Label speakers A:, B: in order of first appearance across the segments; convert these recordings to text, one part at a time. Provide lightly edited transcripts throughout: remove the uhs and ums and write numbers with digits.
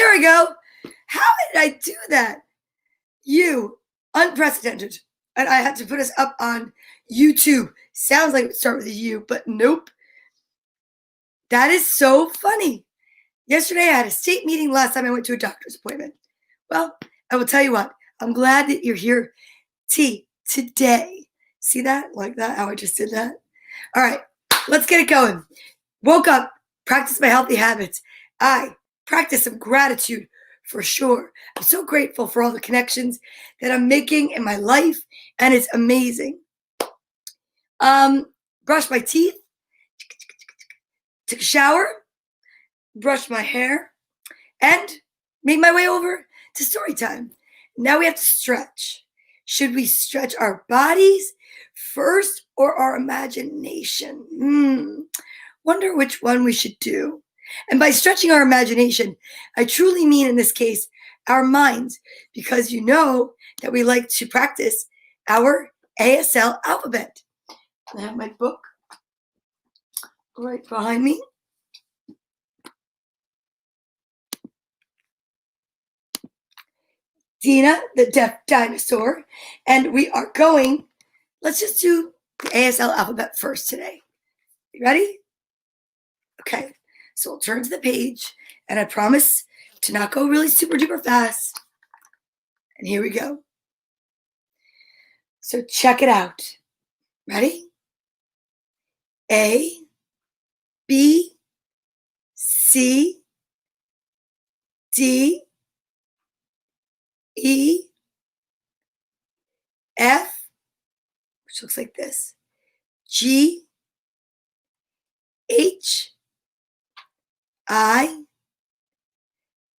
A: There we go. How did I do that? Unprecedented. And I had to put us up on YouTube. Sounds like it would start with a U, but nope. That is so funny. Yesterday, I had a state meeting. Last time I went to a doctor's appointment. Well, I will tell you what. I'm glad that you're here today. See that? Like that? How I just did that? All right. Let's get it going. Woke up. Practice my healthy habits. I practice some gratitude for sure. I'm so grateful for all the connections that I'm making in my life, and it's amazing. Brushed my teeth, took a shower, brushed my hair, and made my way over to story time. Now we have to stretch. Should we stretch our bodies first or our imagination? Wonder which one we should do. And by stretching our imagination, I truly mean in this case, our minds, because you know that we like to practice our ASL alphabet. I have my book right behind me. Dina, the deaf dinosaur. And we are going, let's just do the ASL alphabet first today. You ready? Okay, so we'll turn to the page, and I promise to not go really super duper fast. And here we go. So check it out. Ready? A, B, C, D, E, F, which looks like this, G, H, I,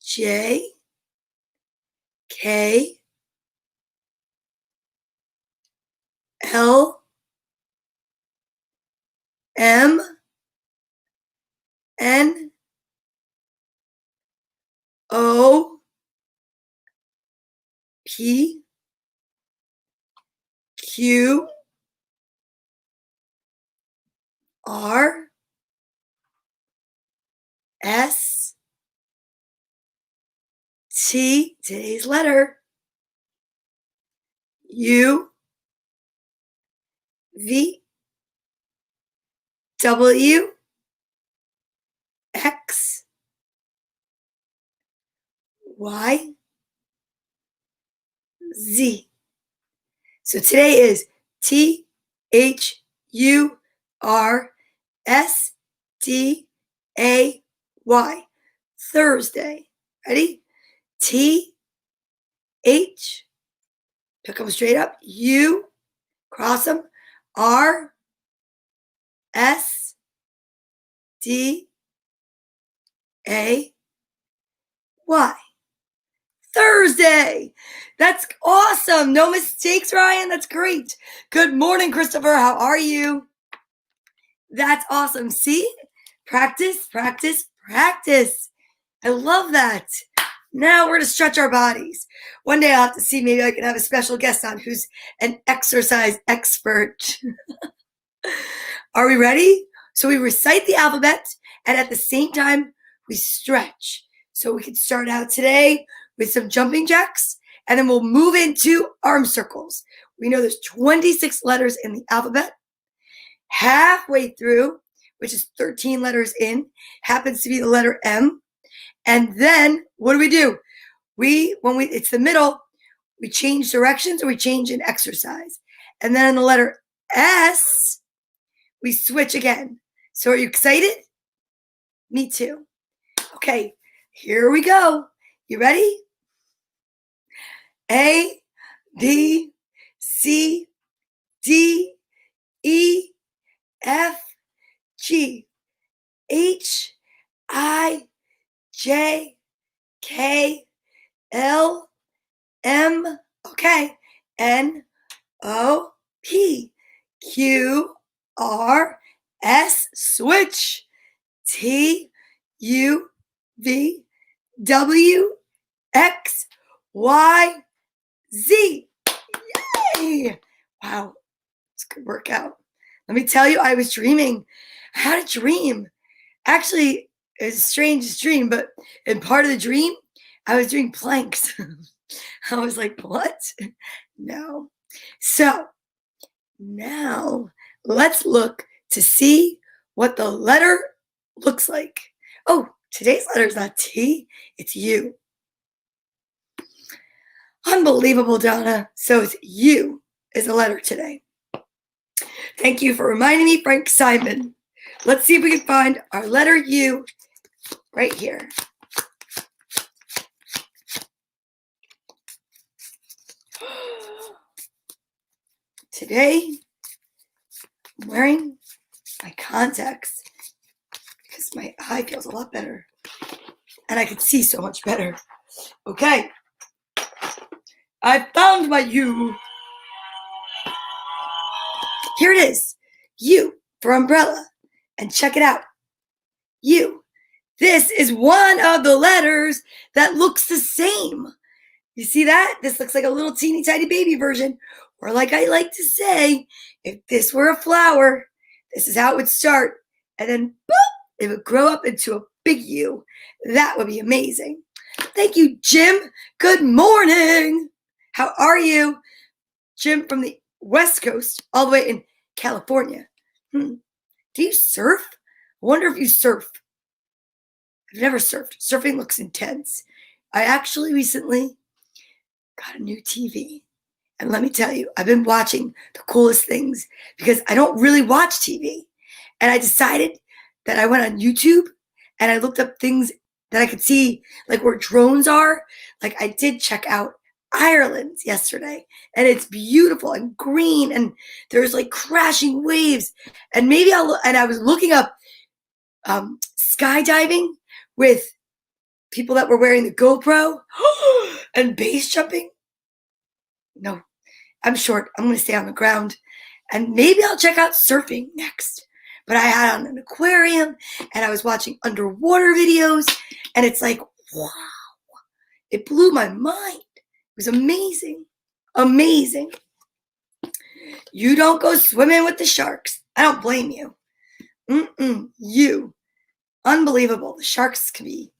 A: J, K, L, M, N, O, P, Q, R, S, T, today's letter, U, V, W, X, Y, Z. So today is T, H, U, R, S, D, A, Y. Thursday. Ready? T, H, pick them straight up, U, cross them, R, S, D, A, Y. Thursday. That's awesome. No mistakes, Ryan. That's great. Good morning, Christopher. How are you? That's awesome. See? Practice, practice, practice. I love that. Now we're going to stretch our bodies. One day I'll have to see, maybe I can have a special guest on who's an exercise expert. Are we ready? So we recite the alphabet, and at the same time, we stretch. So we can start out today with some jumping jacks, and then we'll move into arm circles. We know there's 26 letters in the alphabet. Halfway through, which is 13 letters in, happens to be the letter M. And then what do? It's the middle, we change directions or we change in exercise. And then on the letter S, we switch again. So are you excited? Me too. Okay, here we go. You ready? A, B, C, D, E, F, G, H, I, J, K, L, M, okay, N, O, P, Q, R, S, switch, T, U, V, W, X, Y, Z. Yay! Wow, it's a good workout. Let me tell you, I was dreaming. I had a dream. Actually, it was a strange dream, but in part of the dream, I was doing planks. I was like, what? No. So now let's look to see what the letter looks like. Oh, today's letter is not T, it's U. Unbelievable, Donna. So it's U is the letter today. Thank you for reminding me, Frank Simon. Let's see if we can find our letter U right here. Today, I'm wearing my contacts because my eye feels a lot better and I can see so much better. Okay, I found my U. Here it is, U for umbrella. And check it out, U. This is one of the letters that looks the same. You see that? This looks like a little teeny tiny baby version. Or like I like to say, if this were a flower, this is how it would start. And then, boop, it would grow up into a big U. That would be amazing. Thank you, Jim. Good morning. How are you? Jim from the West Coast, all the way in California. Do you surf? I wonder if you surf. I've never surfed. Surfing looks intense. I actually recently got a new TV. And let me tell you, I've been watching the coolest things because I don't really watch TV. And I decided that I went on YouTube and I looked up things that I could see, like where drones are. Like I did check out Ireland yesterday, and it's beautiful and green, and there's like crashing waves. And maybe I was looking up skydiving with people that were wearing the GoPro and base jumping. No, I'm short. I'm going to stay on the ground, and maybe I'll check out surfing next. But I had on an aquarium, and I was watching underwater videos, and it's like, wow, it blew my mind. It was amazing. Amazing. You don't go swimming with the sharks. I don't blame you. You. Unbelievable. The sharks can be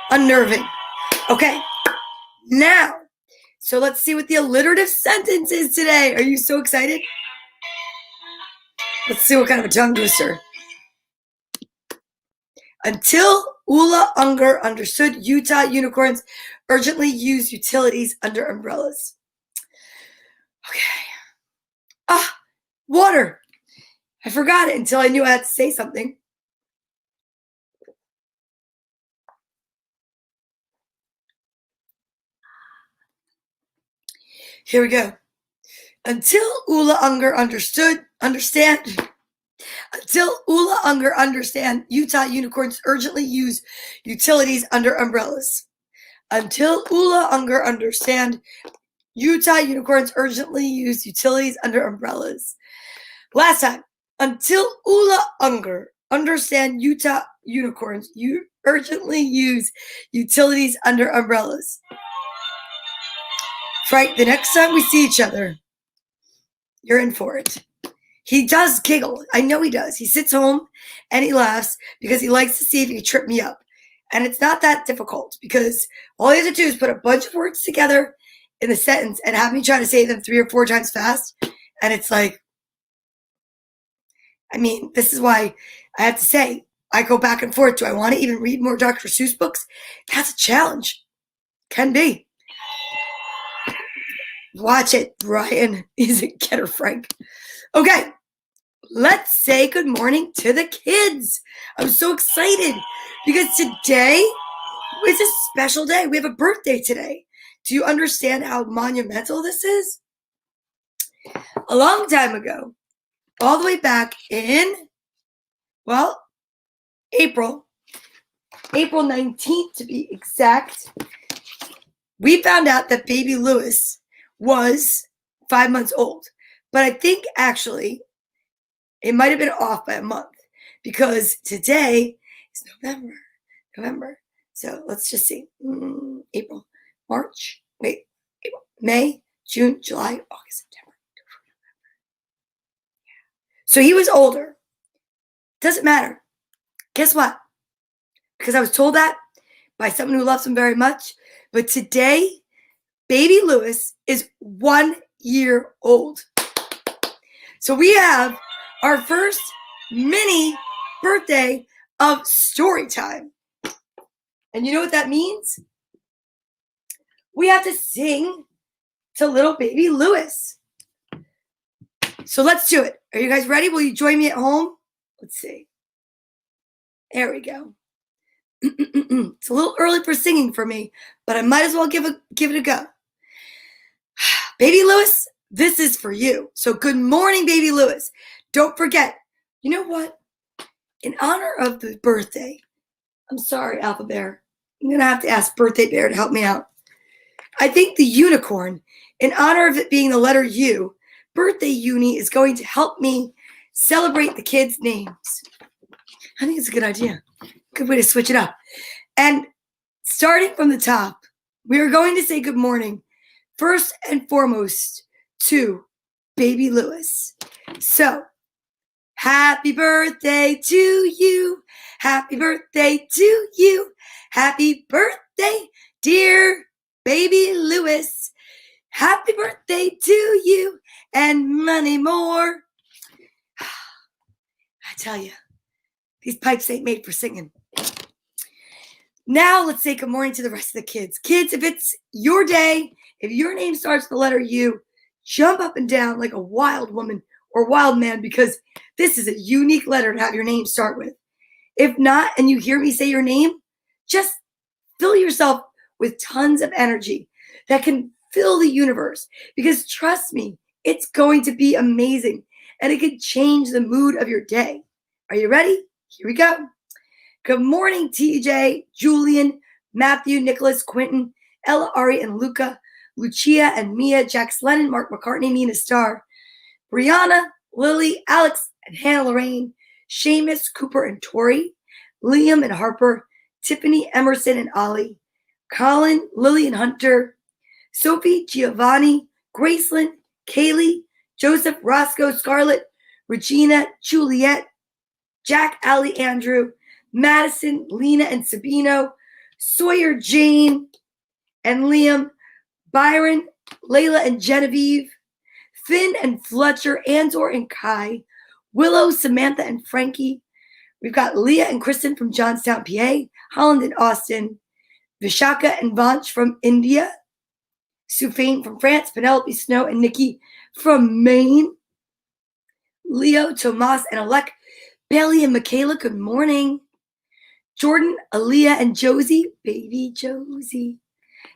A: unnerving. Okay. Now, so let's see what the alliterative sentence is today. Are you so excited? Let's see what kind of a tongue twister. Until Ulla Unger understood Utah unicorns urgently use utilities under umbrellas. Okay. Water. I forgot it until I knew I had to say something. Here we go. Until Ulla Unger understand, Utah unicorns urgently use utilities under umbrellas. Until Ulla Unger understand, Utah unicorns urgently use utilities under umbrellas. Last time. Until Ulla Unger understand, Utah unicorns urgently use utilities under umbrellas. Frank, the next time we see each other, you're in for it. He does giggle. I know he does. He sits home and he laughs because he likes to see if he can trip me up. And it's not that difficult because all he has to do is put a bunch of words together in the sentence and have me try to say them 3 or 4 times fast. And it's like, I mean, this is why I have to say, I go back and forth. Do I want to even read more Dr. Seuss books? That's a challenge. Can be. Watch it, Brian. He's a getter, Frank. Okay, let's say good morning to the kids. I'm so excited because today is a special day. We have a birthday today. Do you understand how monumental this is? A long time ago, all the way back in, well, April 19th to be exact, we found out that baby Lewis was 5 months old. But I think actually it might have been off by a month because today is November. So let's just see. April, March, April, May, June, July, August, September. So he was older. Doesn't matter. Guess what? Because I was told that by someone who loves him very much. But today, baby Lewis is 1 year old. So we have our first mini birthday of story time. And you know what that means? We have to sing to little baby Lewis. So let's do it. Are you guys ready? Will you join me at home? Let's see. There we go. It's a little early for singing for me, but I might as well give it a go. Baby Lewis, this is for you. So good morning, baby Lewis. Don't forget, you know what? In honor of the birthday, I'm sorry, Alpha Bear. I'm going to have to ask Birthday Bear to help me out. I think the unicorn, in honor of it being the letter U, Birthday Uni is going to help me celebrate the kids' names. I think it's a good idea. Good way to switch it up. And starting from the top, we are going to say good morning, first and foremost, to baby Lewis. So, happy birthday to you. Happy birthday to you. Happy birthday, dear baby Lewis. Happy birthday to you and many more. I tell you, these pipes ain't made for singing. Now let's say good morning to the rest of the kids. Kids, if it's your day, if your name starts with the letter U, jump up and down like a wild woman or wild man, because this is a unique letter to have your name start with. If not, and you hear me say your name, just fill yourself with tons of energy that can fill the universe, because trust me, it's going to be amazing and it can change the mood of your day. Are you ready? Here we go. Good morning, TJ, Julian, Matthew, Nicholas, Quentin, Ella, Ari, and Luca, Lucia and Mia, Jax Lennon, Mark McCartney, Nina Starr, Brianna, Lily, Alex, and Hannah Lorraine, Seamus, Cooper, and Tori, Liam and Harper, Tiffany, Emerson, and Ollie, Colin, Lily, and Hunter, Sophie, Giovanni, Gracelyn, Kaylee, Joseph, Roscoe, Scarlett, Regina, Juliet, Jack, Allie, Andrew, Madison, Lena, and Sabino, Sawyer, Jane, and Liam, Byron, Layla, and Genevieve, Finn and Fletcher, Andor and Kai, Willow, Samantha, and Frankie. We've got Leah and Kristen from Johnstown, PA, Holland and Austin, Vishaka and Vanch from India, Sufain from France, Penelope, Snow, and Nikki from Maine, Leo, Tomas, and Alec, Bailey, and Michaela, good morning. Jordan, Aaliyah, and Josie, baby Josie,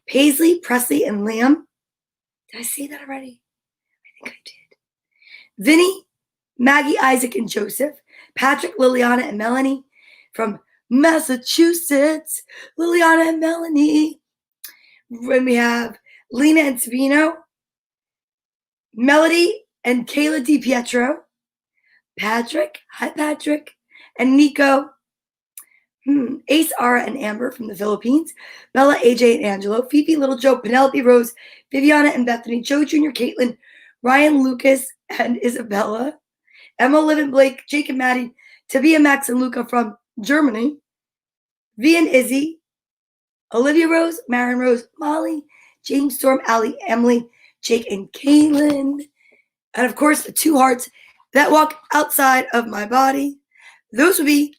A: Paisley, Presley, and Liam. Did I say that already? I think I did. Vinny, Maggie, Isaac, and Joseph, Patrick, Liliana, and Melanie from Massachusetts, Liliana and Melanie. When we have Lena and Savino, Melody and Kayla DiPietro, Patrick, hi Patrick, and Nico, Ace, Ara, and Amber from the Philippines, Bella, AJ, and Angelo, Fifi, Little Joe, Penelope, Rose, Viviana, and Bethany, Joe Jr., Caitlin, Ryan, Lucas, and Isabella, Emma, Liv, and Blake, Jake, and Maddie, Tabia, Max, and Luca from Germany, V and Izzy, Olivia Rose, Marin Rose, Molly, James, Storm, Allie, Emily, Jake, and Kaylin, and of course the two hearts that walk outside of my body. Those would be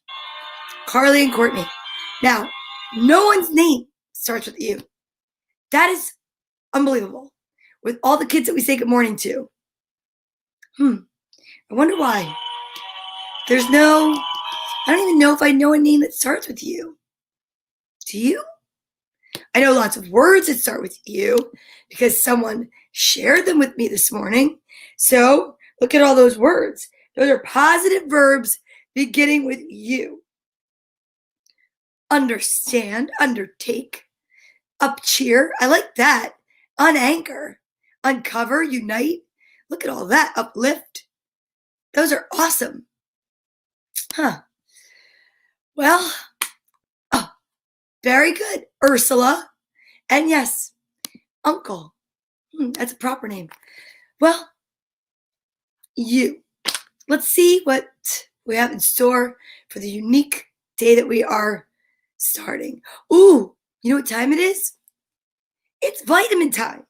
A: Carly and Courtney. Now, no one's name starts with U. That is unbelievable. With all the kids that we say good morning to. I wonder why. I don't even know if I know a name that starts with U. Do you? I know lots of words that start with U because someone shared them with me this morning. So look at all those words. Those are positive verbs beginning with U. Understand, undertake, upcheer. I like that. Unanchor, uncover, unite. Look at all that. Uplift. Those are awesome. Well, very good. Ursula. And yes, Uncle. That's a proper name. Well, you. Let's see what we have in store for the unique day that we are starting. Ooh, you know what time it is? It's vitamin time.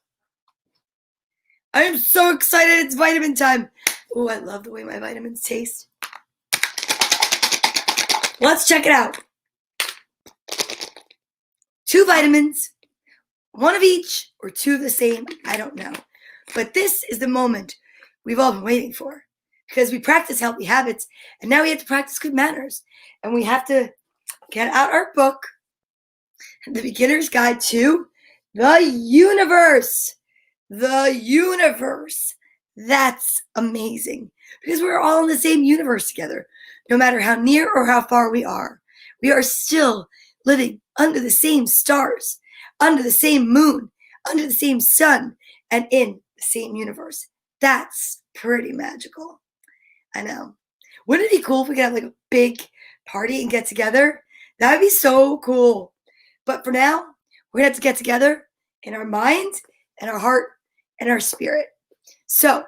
A: I am so excited it's vitamin time. Ooh, I love the way my vitamins taste. Let's check it out. 2 vitamins, 1 of each or 2 of the same, I don't know. But this is the moment we've all been waiting for, because we practice healthy habits and now we have to practice good manners. And we have to get out our book, The Beginner's Guide to the Universe. The universe. That's amazing, because we're all in the same universe together. No matter how near or how far we are still living under the same stars, under the same moon, under the same sun, and in the same universe. That's pretty magical. I know. Wouldn't it be cool if we could have like a big party and get together? That would be so cool. But for now, we're going to have to get together in our mind and our heart and our spirit. So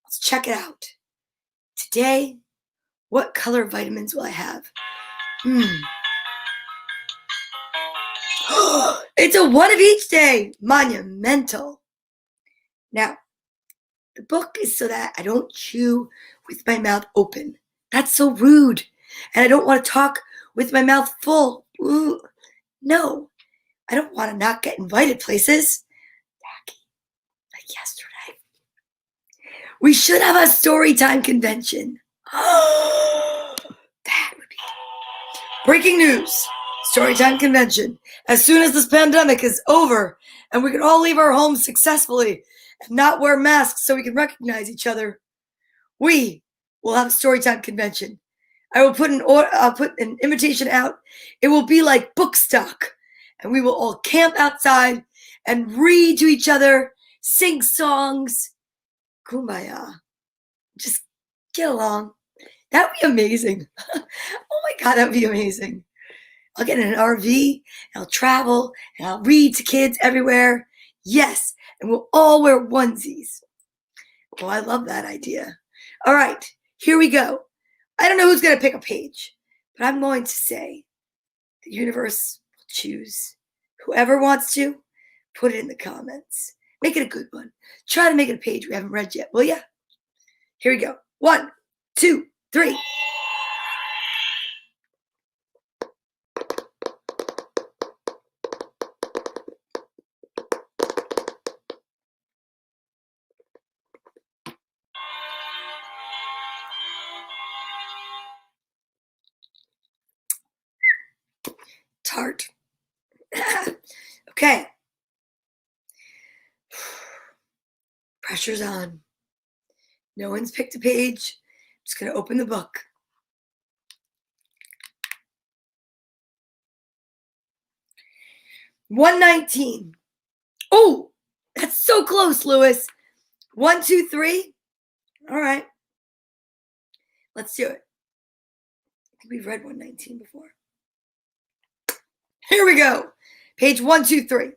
A: let's check it out. Today, what color vitamins will I have? It's a 1 of each day. Monumental. Now, the book is so that I don't chew with my mouth open. That's so rude. And I don't want to talk with my mouth full. Ooh. No, I don't want to not get invited places. Like yesterday. We should have a story time convention. That would be breaking news. Storytime convention. As soon as this pandemic is over and we can all leave our homes successfully and not wear masks so we can recognize each other, we will have a storytime convention. I'll put an invitation out. It will be like Bookstock, and we will all camp outside and read to each other, sing songs, kumbaya. Just get along. That would be amazing. Oh my God, that would be amazing. I'll get in an RV, and I'll travel, and I'll read to kids everywhere. Yes, and we'll all wear onesies. Oh, I love that idea. All right, here we go. I don't know who's going to pick a page, but I'm going to say the universe will choose. Whoever wants to, put it in the comments. Make it a good one. Try to make it a page we haven't read yet, will ya? Here we go. 1, 2, 3. Tart. Okay. Pressure's on. No one's picked a page. I'm just going to open the book. $119. Oh, that's so close, Lewis. 1, 2, 3. All right. Let's do it. I think we've read 119 before. Here we go. Page 1, 2, 3.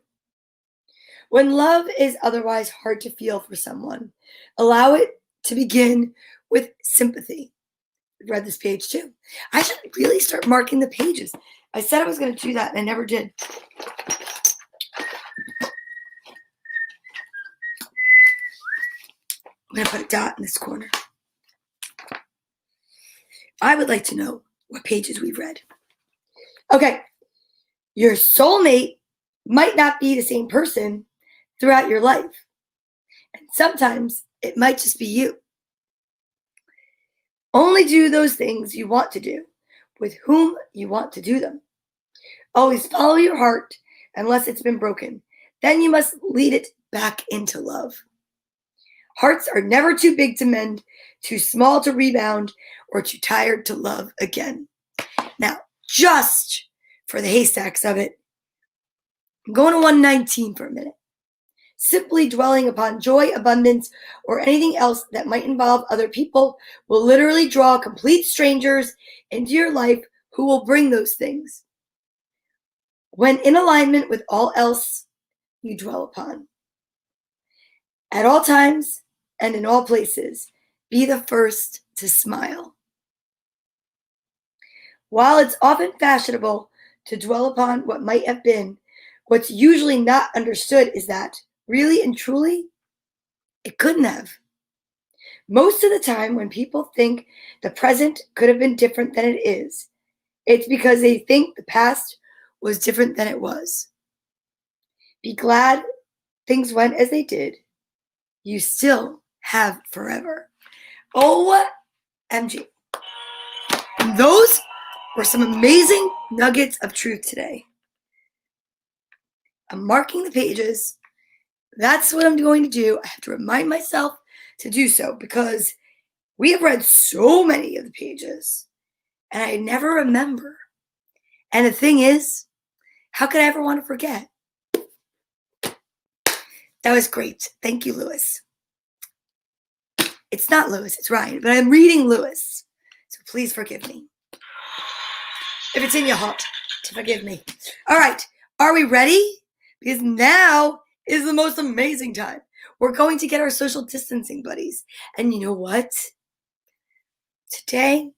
A: When love is otherwise hard to feel for someone, allow it to begin with sympathy. I've read this page too. I should really start marking the pages. I said I was going to do that and I never did. I'm going to put a dot in this corner. I would like to know what pages we've read. Okay. Your soulmate might not be the same person throughout your life. And sometimes it might just be you. Only do those things you want to do with whom you want to do them. Always follow your heart unless it's been broken. Then you must lead it back into love. Hearts are never too big to mend, too small to rebound, or too tired to love again. Now, just for the haystacks of it, I'm going to 119 for a minute. Simply dwelling upon joy, abundance, or anything else that might involve other people will literally draw complete strangers into your life who will bring those things, when in alignment with all else you dwell upon. At all times and in all places, be the first to smile. While it's often fashionable to dwell upon what might have been. What's usually not understood is that, really and truly, it couldn't have. Most of the time, when people think the present could have been different than it is, it's because they think the past was different than it was. Be glad things went as they did. You still have forever. OMG. Those were some amazing nuggets of truth today. I'm marking the pages. That's what I'm going to do. I have to remind myself to do so because we have read so many of the pages and I never remember. And the thing is, how could I ever want to forget? That was great. Thank you, Lewis. It's not Lewis, it's Ryan, but I'm reading Lewis. So please forgive me. If it's in your heart to forgive me. All right, are we ready? Because now is the most amazing time. We're going to get our social distancing buddies. And you know what? Today,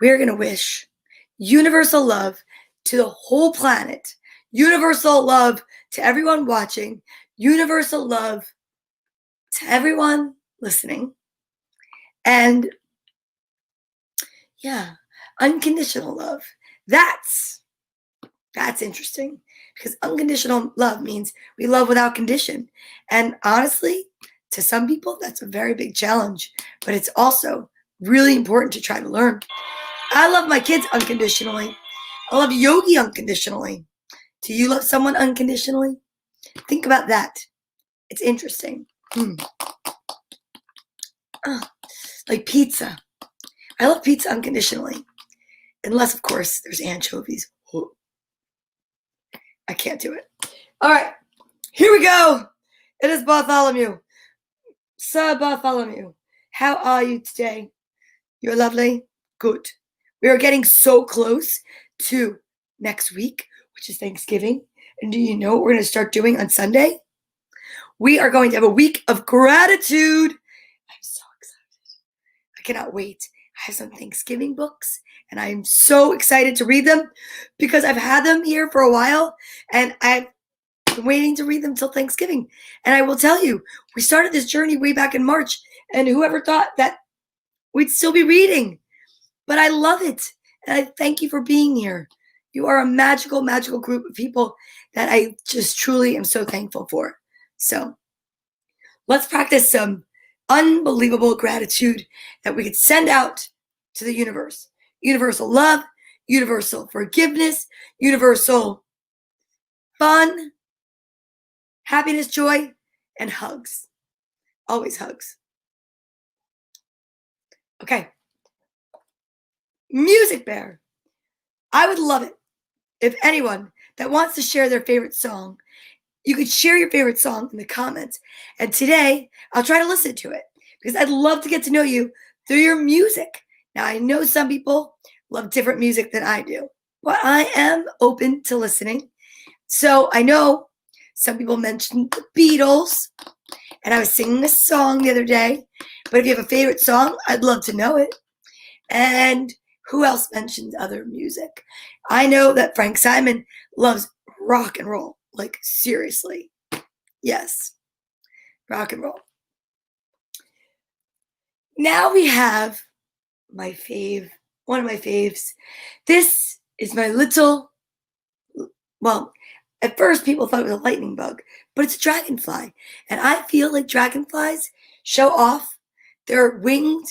A: we're going to wish universal love to the whole planet. Universal love to everyone watching. Universal love to everyone listening. And yeah, unconditional love. That's interesting because unconditional love means we love without condition. And honestly, to some people, that's a very big challenge, but it's also really important to try to learn. I love my kids unconditionally. I love yogi unconditionally. Do you love someone unconditionally? Think about that. It's interesting. Like pizza. I love pizza unconditionally. Unless, of course, there's anchovies. I can't do it. All right. Here we go. It is Bartholomew. Sir Bartholomew, how are you today? You're lovely? Good. We are getting so close to next week, which is Thanksgiving. And do you know what we're going to start doing on Sunday? We are going to have a week of gratitude. I'm so excited. I cannot wait. I have some Thanksgiving books, and I'm so excited to read them because I've had them here for a while, and I've been waiting to read them till Thanksgiving. And I will tell you, we started this journey way back in March, and whoever thought that we'd still be reading? But I love it, and I thank you for being here. You are a magical, magical group of people that I just truly am so thankful for. So let's practice some unbelievable gratitude that we could send out to the universe. Universal love, universal forgiveness, universal fun, happiness, joy, and hugs. Always hugs. Okay. Music Bear. I would love it if anyone that wants to share their favorite song, you could share your favorite song in the comments. And today, I'll try to listen to it because I'd love to get to know you through your music. Now, I know some people love different music than I do, but I am open to listening. So I know some people mentioned the Beatles, and I was singing a song the other day. But if you have a favorite song, I'd love to know it. And who else mentioned other music? I know that Frank Simon loves rock and roll. Like, seriously. Yes. Rock and roll. Now we have my fave, one of my faves. This is my little, well, at first people thought it was a lightning bug, but it's a dragonfly. And I feel like dragonflies show off their winged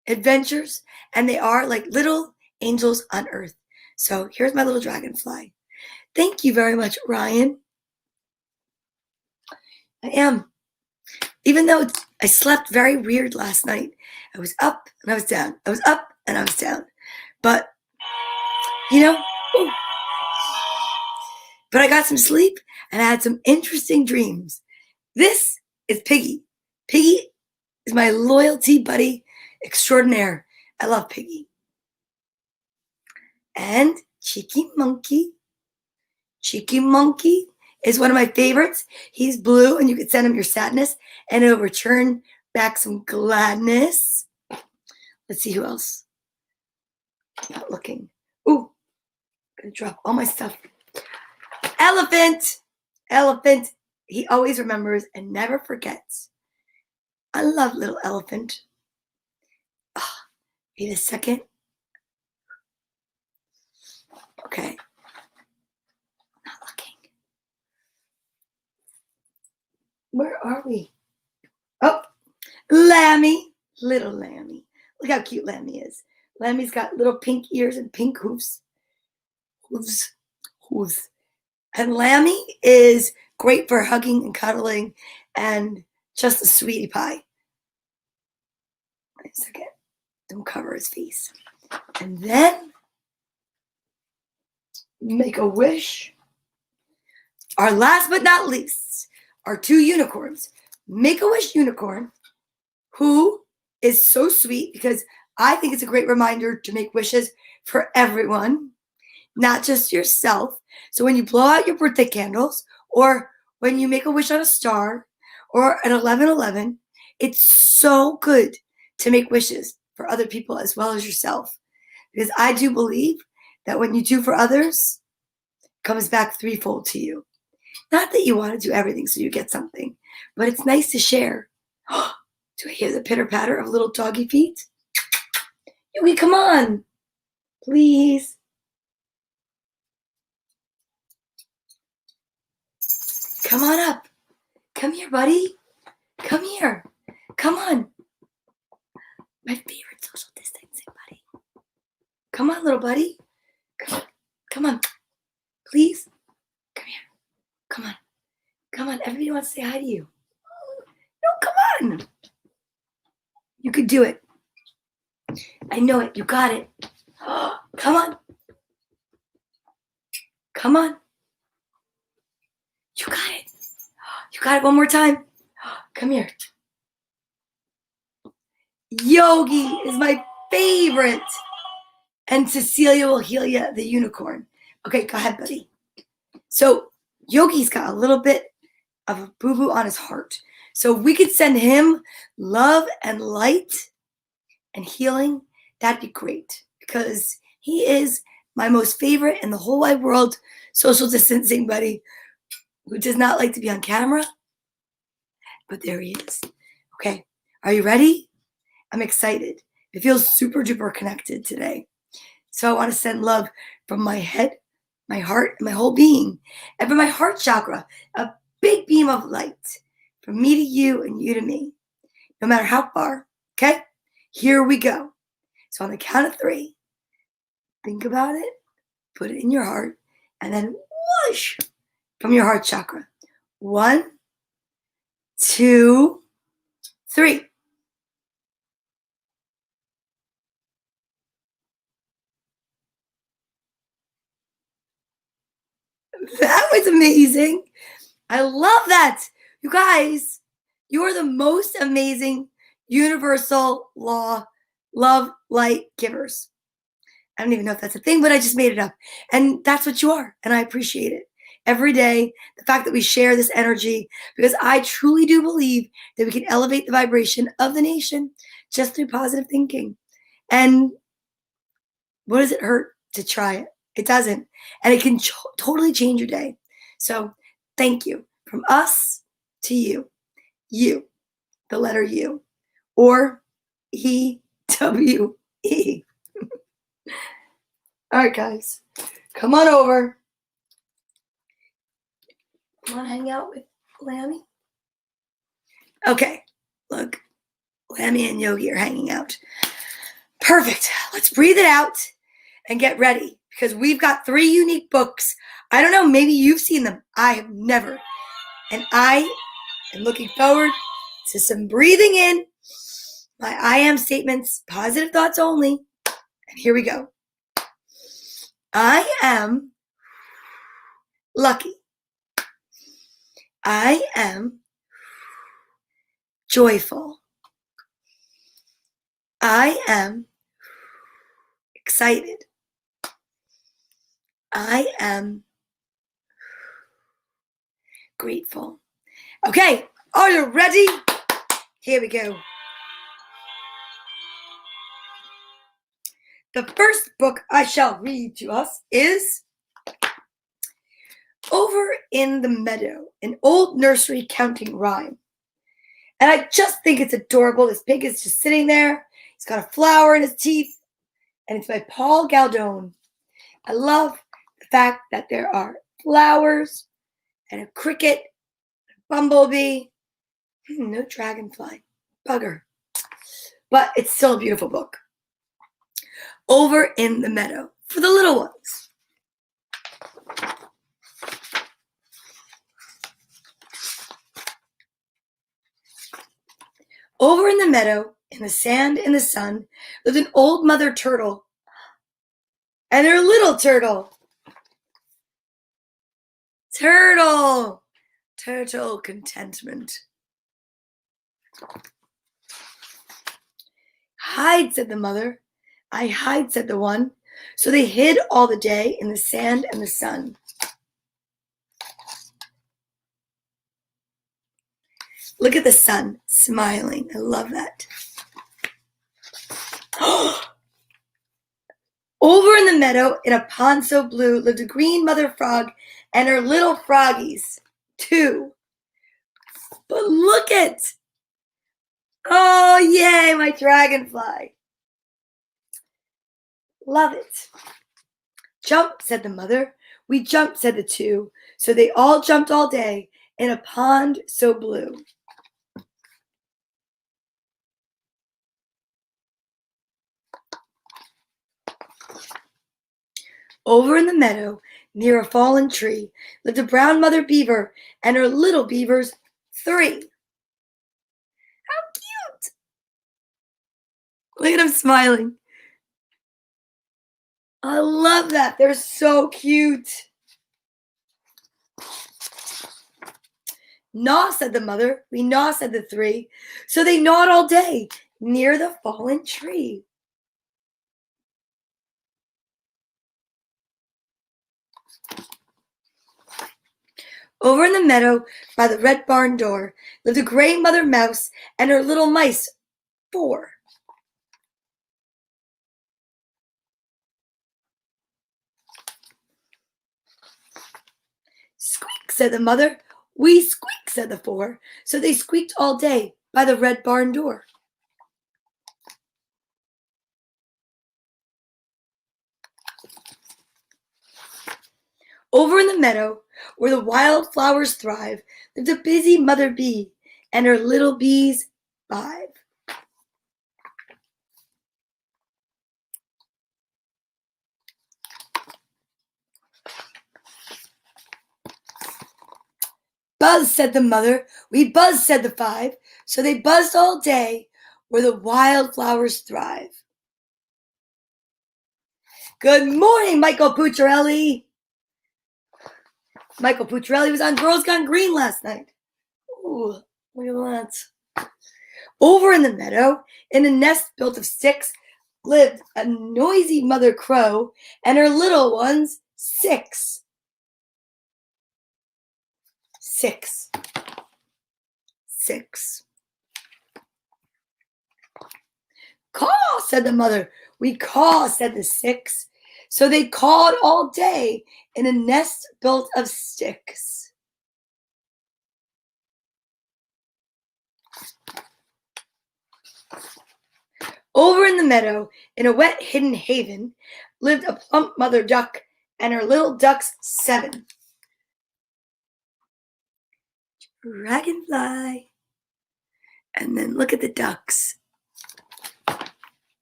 A: adventures, and they are like little angels on earth. So here's my little dragonfly. Thank you very much, Ryan. I am. Even though I slept very weird last night, I was up and I was down. I was up and I was down. But, you know, but I got some sleep and I had some interesting dreams. This is Piggy. Piggy is my loyalty buddy extraordinaire. I love Piggy. And Cheeky Monkey. Cheeky Monkey is one of my favorites. He's blue, and you can send him your sadness, and it'll return back some gladness. Let's see who else. Not looking. Ooh, gonna drop all my stuff. Elephant. Elephant. He always remembers and never forgets. I love little elephant. Oh, wait a second. Okay. Not looking. Where are we? Oh, Lammy. Little Lammy. Look how cute Lammy is. Lammy's got little pink ears and pink hooves. Hooves. And Lammy is great for hugging and cuddling and just a sweetie pie. Wait a second. Don't cover his face. And then make a wish. Our last but not least are two unicorns. Make-A-Wish unicorn, who is so sweet because I think it's a great reminder to make wishes for everyone, not just yourself. So when you blow out your birthday candles, or when you make a wish on a star, or at 11:11, it's so good to make wishes for other people as well as yourself. Because I do believe that when you do for others, it comes back threefold to you. Not that you want to do everything so you get something, but it's nice to share. Do I hear the pitter-patter of little doggy feet? Yogi, come on, please. Come on up. Come here, buddy. Come here. Come on. My favorite social distancing buddy. Come on, little buddy. Come on. Come on. Please. Come here. Come on. Come on. Everybody wants to say hi to you. No, come on. You could do it. I know it. You got it. Come on. Come on. You got it. You got it one more time. Come here. Yogi is my favorite. And Cecilia will heal you, the unicorn. Okay, go ahead, buddy. So Yogi's got a little bit of a boo-boo on his heart. So if we could send him love and light and healing, that'd be great. Because he is my most favorite in the whole wide world social distancing buddy who does not like to be on camera. But there he is. Okay, are you ready? I'm excited. It feels super duper connected today. So I want to send love from my head, my heart, and my whole being. And from my heart chakra, a big beam of light from me to you and you to me, no matter how far. Okay? Here we go. So on the count of 3, think about it, put it in your heart, and then whoosh from your heart chakra. 1, 2, 3. That was amazing. I love that. You guys, you are the most amazing universal law love light givers. I don't even know if that's a thing, but I just made it up. And that's what you are. And I appreciate it. Every day, the fact that we share this energy, because I truly do believe that we can elevate the vibration of the nation just through positive thinking. And what does it hurt to try it? It doesn't. And it can totally change your day. So thank you from us to you. You, the letter U, or EWE. All right, guys, come on over. Want to hang out with Lammy? Okay, look, Lammy and Yogi are hanging out. Perfect. Let's breathe it out and get ready because we've got 3 unique books. I don't know, maybe you've seen them. I have never. And I am looking forward to some breathing in. My I am statements, positive thoughts only. And here we go. I am lucky. I am joyful. I am excited. I am grateful. Okay, are you ready? Here we go. The first book I shall read to us is Over in the meadow, an old nursery counting rhyme. And I just think it's adorable. This pig is just sitting there. He's got a flower in his teeth. And it's by Paul Galdone. I love the fact that there are flowers and a cricket, a bumblebee, no dragonfly, bugger. But it's still a beautiful book. Over in the meadow for the little ones. Over in the meadow, in the sand and the sun, lived an old mother turtle and her little turtle. Turtle, turtle contentment. Hide, said the mother. I hide, said the one. So they hid all the day in the sand and the sun. Look at the sun smiling. I love that. Over in the meadow, in a pond so blue, lived a green mother frog and her little froggies, too. But look it! Oh, yay, my dragonfly. Love it. Jump, said the mother. We jumped, said the two. So they all jumped all day in a pond so blue. Over in the meadow, near a fallen tree, lived a brown mother beaver and her little beavers, 3. How cute! Look at them smiling. I love that. They're so cute. Gnaw, said the mother. We gnaw, said the 3. So they gnawed all day near the fallen tree. Over in the meadow, by the red barn door, lived a gray mother mouse and her little mice, 4. Squeak, said the mother. We squeak, said the 4. So they squeaked all day by the red barn door. Over in the meadow, where the wild flowers thrive, lived a busy mother bee and her little bees, 5. Buzz, said the mother. We buzz, said the 5. So they buzzed all day where the wild flowers thrive. Good morning, Michael Pucciarelli. Michael Pucciarelli was on Girls Gone Green last night. Ooh, look at that. Over in the meadow, in a nest built of sticks, lived a noisy mother crow and her little ones, 6. 6. 6. Caw, said the mother. We caw, said the 6. So they cawed all day in a nest built of sticks. Over in the meadow, in a wet hidden haven, lived a plump mother duck and her little ducks, 7. Dragonfly. And then look at the ducks.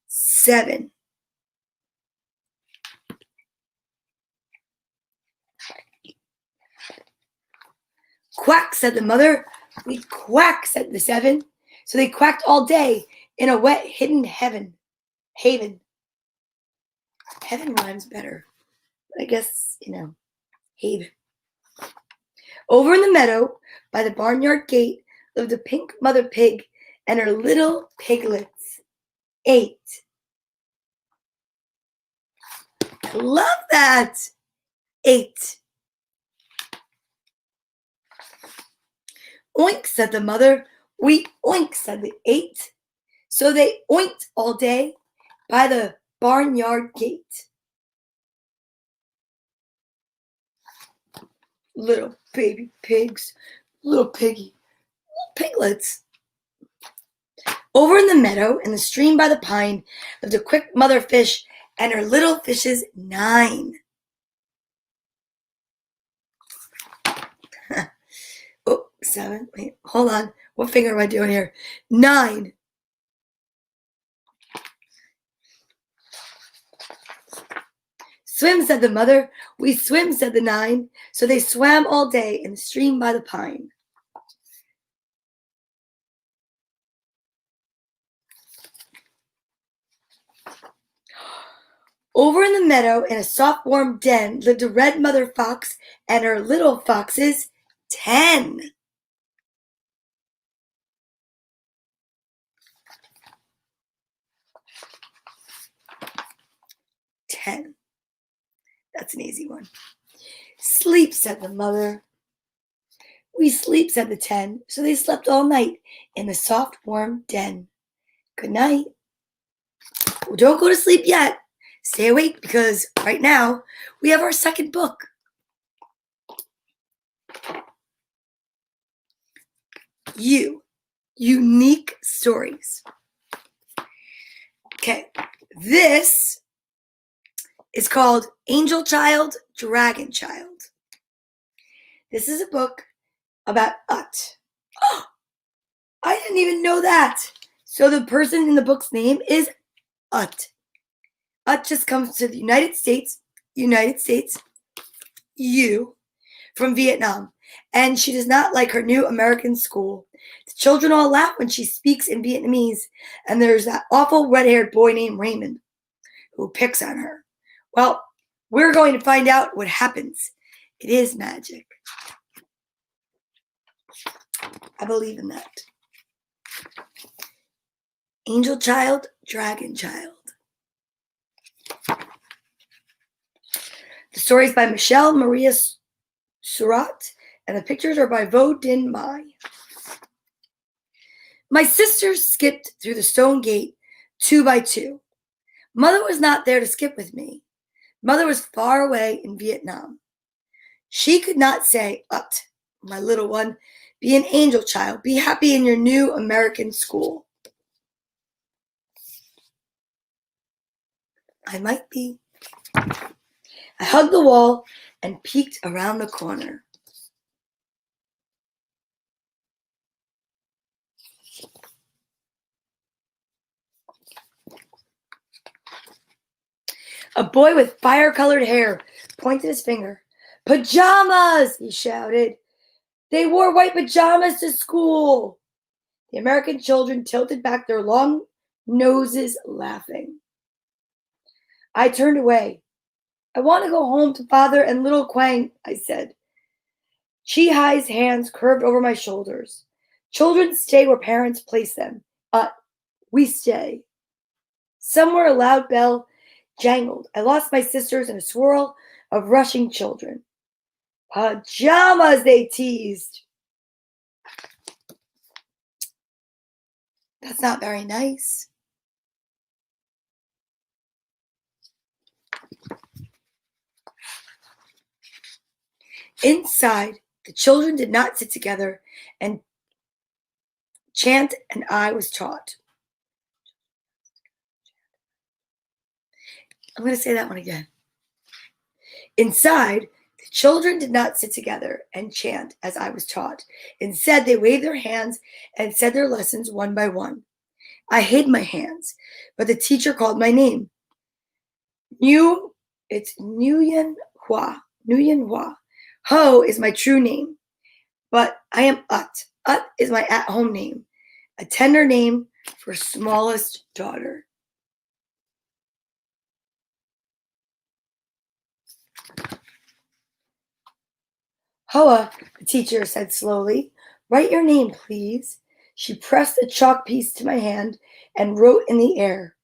A: 7. Quack, said the mother. We quack, said the 7. So they quacked all day in a wet hidden haven. Heaven rhymes better. But I guess, haven. Over in the meadow, by the barnyard gate, lived a pink mother pig and her little piglets, 8. I love that. 8. Oink, said the mother. We oink, said the 8. So they oinked all day by the barnyard gate. little baby pigs, little piggy, piglets. Over in the meadow, in the stream by the pine, lived a quick mother fish and her little fishes 9. Oh, 7. Wait, hold on. What finger am I doing here? 9. Swim, said the mother. We swim, said the 9. So they swam all day in the stream by the pine. Over in the meadow, in a soft, warm den, lived a red mother fox and her little foxes 10. That's an easy one. Sleep, said the mother. We sleep, said the 10. So they slept all night in the soft, warm den. Good night. Well, don't go to sleep yet. Stay awake because right now we have our second book. Unique stories. Okay, this is called Angel Child, Dragon Child. This is a book about Ut. Oh, I didn't even know that. So the person in the book's name is Ut. Ut just comes to the United States, from Vietnam. And she does not like her new American school. The children all laugh when she speaks in Vietnamese. And there's that awful red-haired boy named Raymond who picks on her. Well, we're going to find out what happens. It is magic. I believe in that. Angel Child, Dragon Child. The story is by Michelle Maria Surratt, and the pictures are by Vo Din Mai. My sisters skipped through the stone gate 2 by 2. Mother was not there to skip with me. Mother was far away in Vietnam. She could not say, Ut, my little one, be an angel child, be happy in your new American school. I might be. I hugged the wall and peeked around the corner. A boy with fire-colored hair pointed his finger. Pajamas, he shouted. They wore white pajamas to school. The American children tilted back their long noses, laughing. I turned away. I want to go home to Father and little Quang, I said. Chi Hai's hands curved over my shoulders. Children stay where parents place them. We stay. Somewhere a loud bell jangled. I lost my sisters in a swirl of rushing children. Pajamas, they teased. That's not very nice. Inside, the children did not sit together and chant, and I was taught. I'm going to say that one again. Inside, the children did not sit together and chant as I was taught. Instead, they waved their hands and said their lessons one by one. I hid my hands, but the teacher called my name. It's Nguyen Hua. Nguyen Hua. Ho is my true name, but I am Ut. Ut is my at-home name, a tender name for smallest daughter. Hoa, the teacher said slowly, write your name, please. She pressed a chalk piece to my hand and wrote in the air.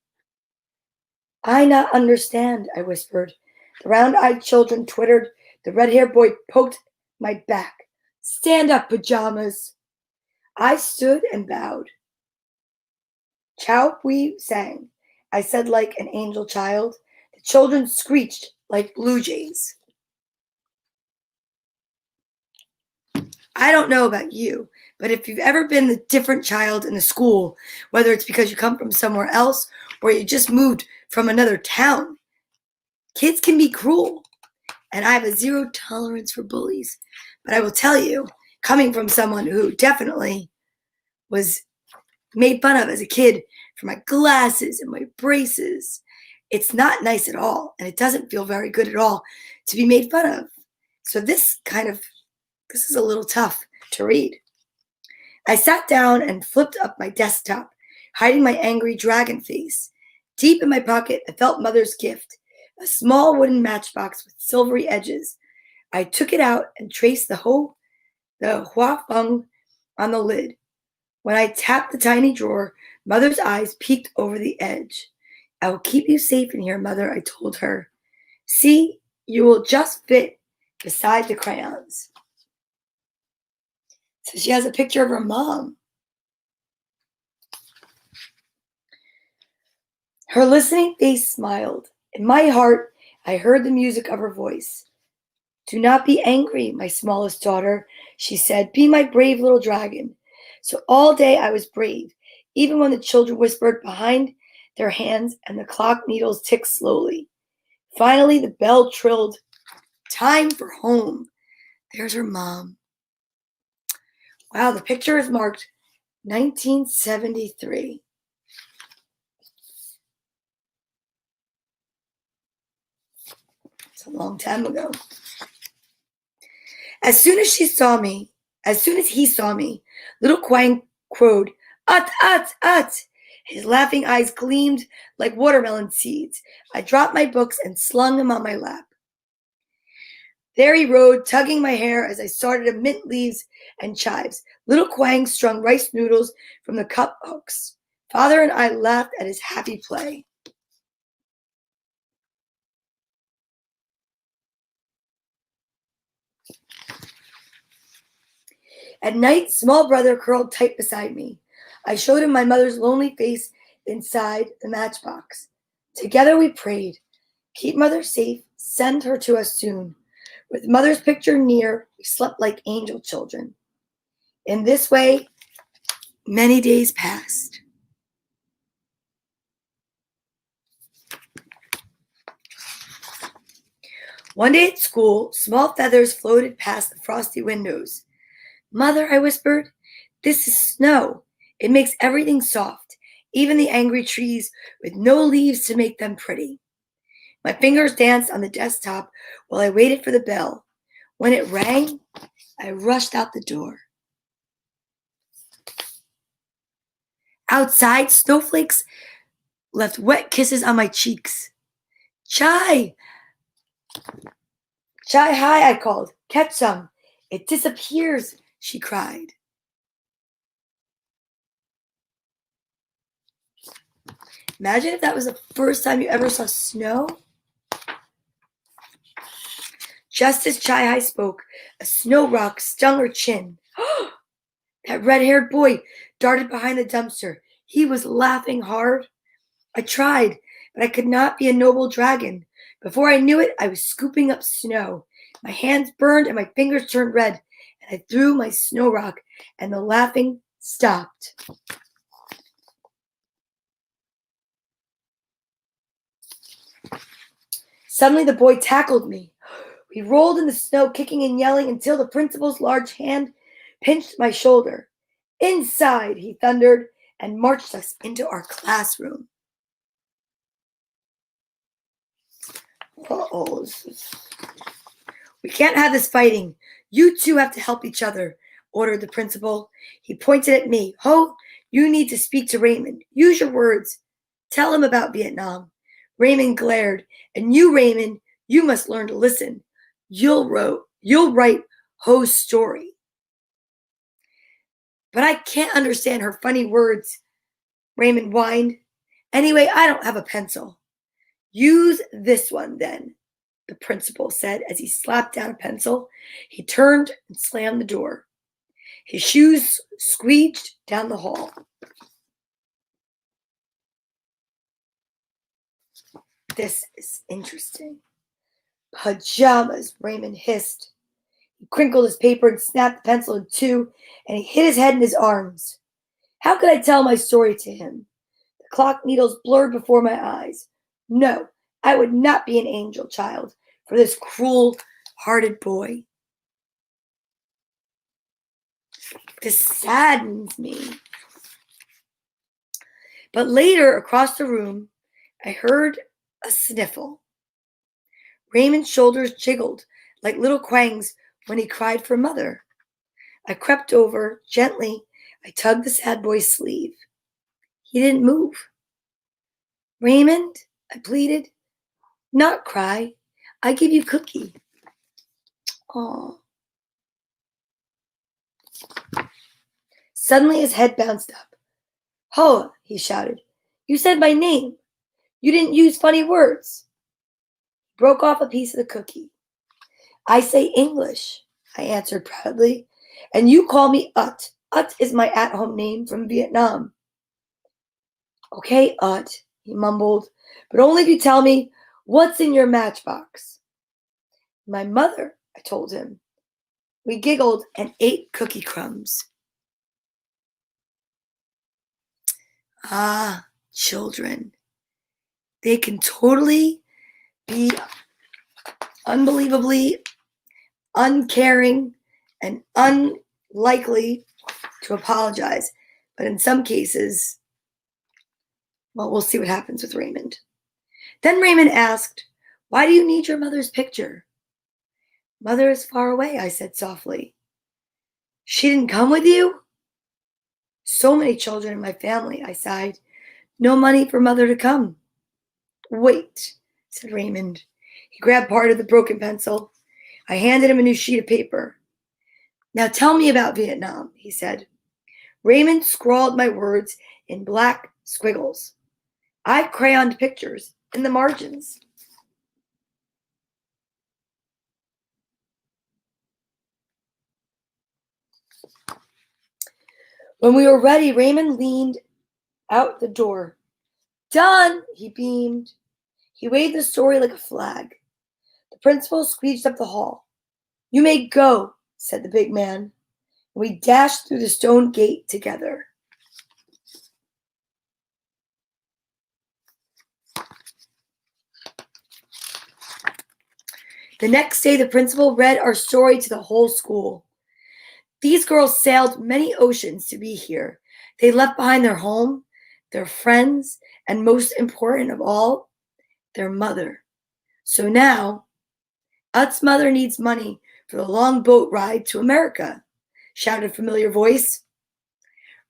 A: I not understand, I whispered. The round-eyed children twittered. The red-haired boy poked my back. Stand up, pajamas. I stood and bowed. Chow Pui sang. I said like an angel child. The children screeched like blue jays. I don't know about you, but if you've ever been the different child in the school, whether it's because you come from somewhere else or you just moved from another town, kids can be cruel. And I have a zero tolerance for bullies. But I will tell you, coming from someone who definitely was made fun of as a kid for my glasses and my braces, it's not nice at all. And it doesn't feel very good at all to be made fun of. So this is a little tough to read. I sat down and flipped up my desktop, hiding my angry dragon face. Deep in my pocket, I felt Mother's gift, a small wooden matchbox with silvery edges. I took it out and traced the hua feng on the lid. When I tapped the tiny drawer, Mother's eyes peeked over the edge. I will keep you safe in here, Mother, I told her. See, you will just fit beside the crayons. So she has a picture of her mom. Her listening face smiled. In my heart, I heard the music of her voice. Do not be angry, my smallest daughter, she said. Be my brave little dragon. So all day I was brave, even when the children whispered behind their hands and the clock needles ticked slowly. Finally, the bell trilled. Time for home. There's her mom. Wow, the picture is marked 1973. It's a long time ago. As soon as he saw me, little Quang crowed, "Ut, ut, ut!" His laughing eyes gleamed like watermelon seeds. I dropped my books and slung him on my lap. There he rode, tugging my hair as I started to mint leaves and chives. Little Quang strung rice noodles from the cup hooks. Father and I laughed at his happy play. At night, small brother curled tight beside me. I showed him my mother's lonely face inside the matchbox. Together we prayed. Keep Mother safe. Send her to us soon. With Mother's picture near, we slept like angel children. In this way, many days passed. One day at school, small feathers floated past the frosty windows. Mother, I whispered, this is snow. It makes everything soft, even the angry trees with no leaves to make them pretty. My fingers danced on the desktop while I waited for the bell. When it rang, I rushed out the door. Outside, snowflakes left wet kisses on my cheeks. Chai! Chai, hi, I called. Catch some. It disappears, she cried. Imagine if that was the first time you ever saw snow. Just as Chai Hai spoke, a snow rock stung her chin. That red-haired boy darted behind the dumpster. He was laughing hard. I tried, but I could not be a noble dragon. Before I knew it, I was scooping up snow. My hands burned and my fingers turned red, and I threw my snow rock, and the laughing stopped. Suddenly, the boy tackled me. We rolled in the snow, kicking and yelling until the principal's large hand pinched my shoulder. Inside, he thundered, and marched us into our classroom. Uh-oh. We can't have this fighting. You two have to help each other, ordered the principal. He pointed at me. Ho, you need to speak to Raymond. Use your words. Tell him about Vietnam. Raymond glared. And you, Raymond, you must learn to listen. You'll write Ho's story. But I can't understand her funny words, Raymond whined. Anyway, I don't have a pencil. Use this one, then, the principal said as he slapped down a pencil. He turned and slammed the door. His shoes squeaked down the hall. This is interesting. Pajamas, Raymond hissed. He crinkled his paper and snapped the pencil in two, and he hit his head in his arms. How could I tell my story to him? The clock needles blurred before my eyes. No, I would not be an angel child for this cruel-hearted boy. This saddens me. But later, across the room, I heard a sniffle. Raymond's shoulders jiggled like little quangs when he cried for mother. I crept over, gently. I tugged the sad boy's sleeve. He didn't move. Raymond, I pleaded, not cry. I give you cookie. Aw. Suddenly his head bounced up. Hoa, he shouted. You said my name. You didn't use funny words. He broke off a piece of the cookie. I say English, I answered proudly, and you call me Ut. Ut is my at-home name from Vietnam. Okay, Ut, he mumbled, but only if you tell me what's in your matchbox. My mother, I told him. We giggled and ate cookie crumbs. Ah, children. They can totally be unbelievably uncaring and unlikely to apologize. But in some cases, well, we'll see what happens with Raymond. Then Raymond asked, why do you need your mother's picture? Mother is far away, I said softly. She didn't come with you? So many children in my family, I sighed. No money for mother to come. Wait, said Raymond. He grabbed part of the broken pencil. I handed him a new sheet of paper. Now tell me about Vietnam, he said. Raymond scrawled my words in black squiggles. I crayoned pictures in the margins. When we were ready, Raymond leaned out the door. Done, he beamed. He waved the story like a flag. The principal squeezed up the hall. You may go, said the big man. We dashed through the stone gate together. The next day, the principal read our story to the whole school. These girls sailed many oceans to be here. They left behind their home, their friends, and most important of all, their mother. So now, Ut's mother needs money for the long boat ride to America, shouted a familiar voice.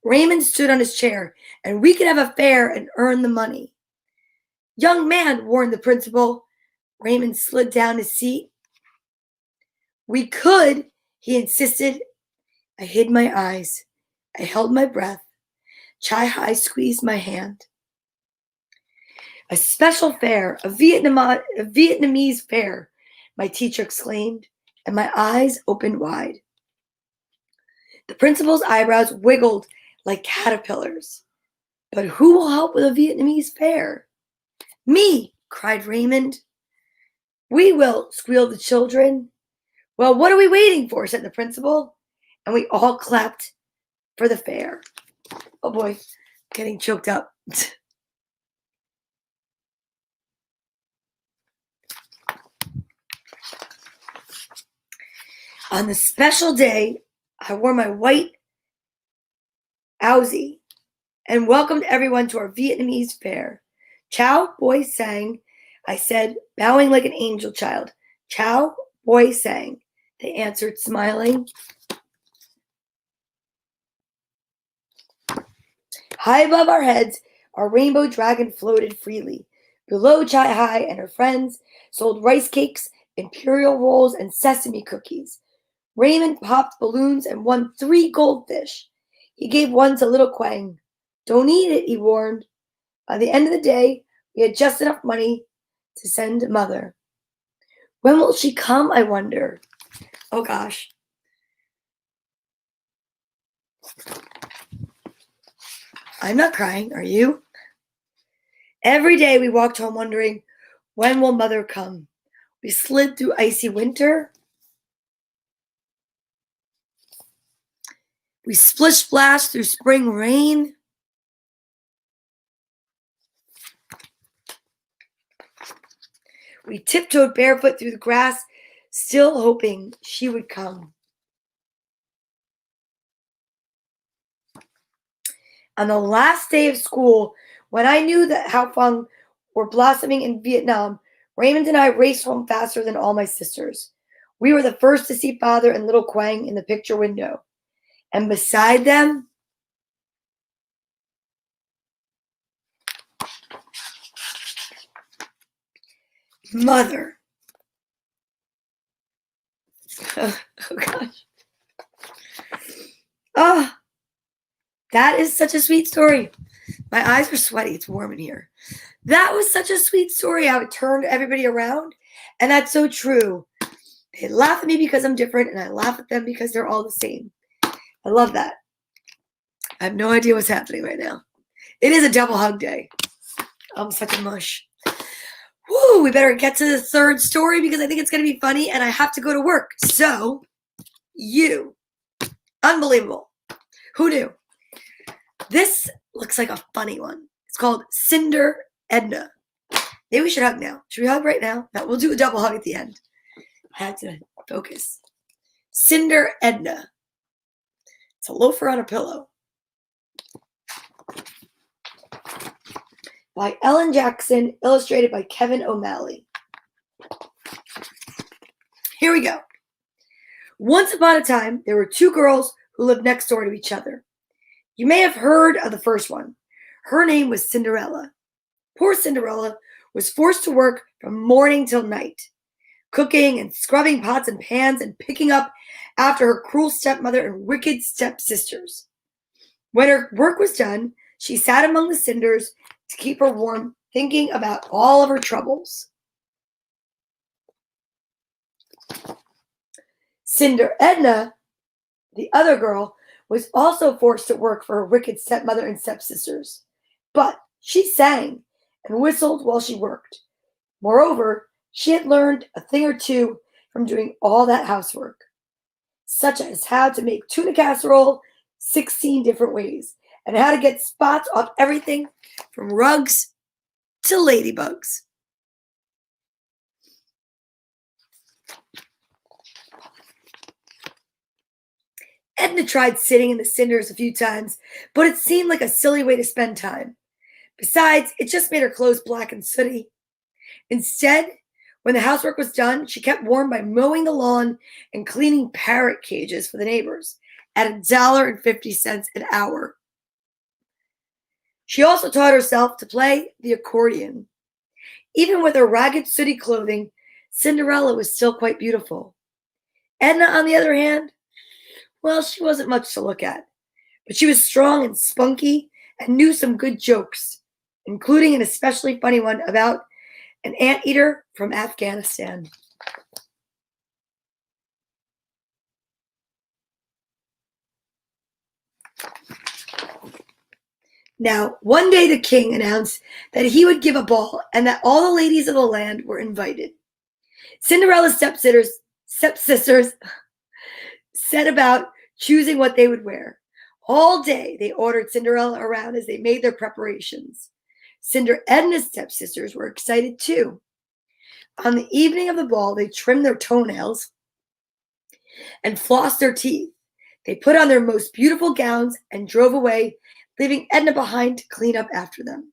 A: Raymond stood on his chair, and we could have a fair and earn the money. Young man, warned the principal. Raymond slid down his seat. We could, he insisted. I hid my eyes. I held my breath. Chai Hai squeezed my hand. A special fair, a Vietnamese fair, my teacher exclaimed, and my eyes opened wide. The principal's eyebrows wiggled like caterpillars. But who will help with a Vietnamese fair? Me, cried Raymond. We will, squealed the children. Well, what are we waiting for, said the principal. And we all clapped for the fair. Oh boy, getting choked up. On the special day, I wore my white ousie and welcomed everyone to our Vietnamese fair. Chow, boy, sang. I said, bowing like an angel child. Chow, boy, sang. They answered, smiling. High above our heads, our rainbow dragon floated freely. Below, Chai Hai and her friends sold rice cakes, imperial rolls, and sesame cookies. Raymond popped balloons and won 3 goldfish. He gave one to little Quang. Don't eat it, he warned. By the end of the day, we had just enough money to send mother. When will she come, I wonder? Oh gosh. I'm not crying, are you? Every day we walked home wondering, when will mother come? We slid through icy winter, We splish splash through spring rain. We tiptoed barefoot through the grass, still hoping she would come. On the last day of school, when I knew that Hao Feng were blossoming in Vietnam, Raymond and I raced home faster than all my sisters. We were the first to see Father and little Quang in the picture window. And beside them, Mother. Oh gosh. Oh, that is such a sweet story. My eyes are sweaty. It's warm in here. That was such a sweet story, how it turned everybody around. And that's so true. They laugh at me because I'm different, and I laugh at them because they're all the same. I love that. I have no idea what's happening right now. It is a double hug day. I'm such a mush. Woo, we better get to the third story because I think it's going to be funny, and I have to go to work. So, unbelievable. Who knew? This looks like a funny one. It's called Cinderella Edna. Maybe we should hug now. Should we hug right now? No, we'll do a double hug at the end. I had to focus. Cinderella Edna. It's a loafer on a pillow. By Ellen Jackson, illustrated by Kevin O'Malley. Here we go. Once upon a time, there were two girls who lived next door to each other. You may have heard of the first one. Her name was Cinderella. Poor Cinderella was forced to work from morning till night, cooking and scrubbing pots and pans and picking up after her cruel stepmother and wicked stepsisters. When her work was done, she sat among the cinders to keep her warm, thinking about all of her troubles. Cinderella Edna, the other girl, was also forced to work for her wicked stepmother and stepsisters. But she sang and whistled while she worked. Moreover, she had learned a thing or two from doing all that housework, such as how to make tuna casserole 16 different ways, and how to get spots off everything from rugs to ladybugs. Edna tried sitting in the cinders a few times, but it seemed like a silly way to spend time. Besides, it just made her clothes black and sooty. Instead, when the housework was done, she kept warm by mowing the lawn and cleaning parrot cages for the neighbors at $1.50 an hour. She also taught herself to play the accordion. Even with her ragged, sooty clothing, Cinderella was still quite beautiful. Edna, on the other hand, well, she wasn't much to look at, but she was strong and spunky and knew some good jokes, including an especially funny one about an anteater from Afghanistan. Now, one day the king announced that he would give a ball and that all the ladies of the land were invited. Cinderella's stepsisters set about choosing what they would wear. All day they ordered Cinderella around as they made their preparations. Cinderella Edna's stepsisters were excited too. On the evening of the ball, they trimmed their toenails and flossed their teeth. They put on their most beautiful gowns and drove away, leaving Edna behind to clean up after them.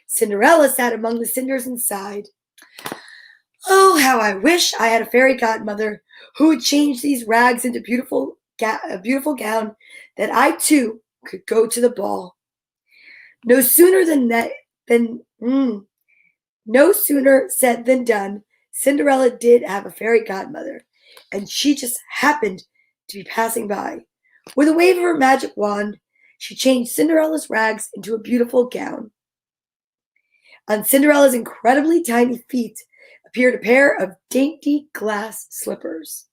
A: Cinderella sat among the cinders and sighed. Oh, how I wish I had a fairy godmother who would change these rags into a beautiful gown that I too could go to the ball. No sooner said than done. Cinderella did have a fairy godmother, and she just happened to be passing by. With a wave of her magic wand, she changed Cinderella's rags into a beautiful gown. On Cinderella's incredibly tiny feet appeared a pair of dainty glass slippers.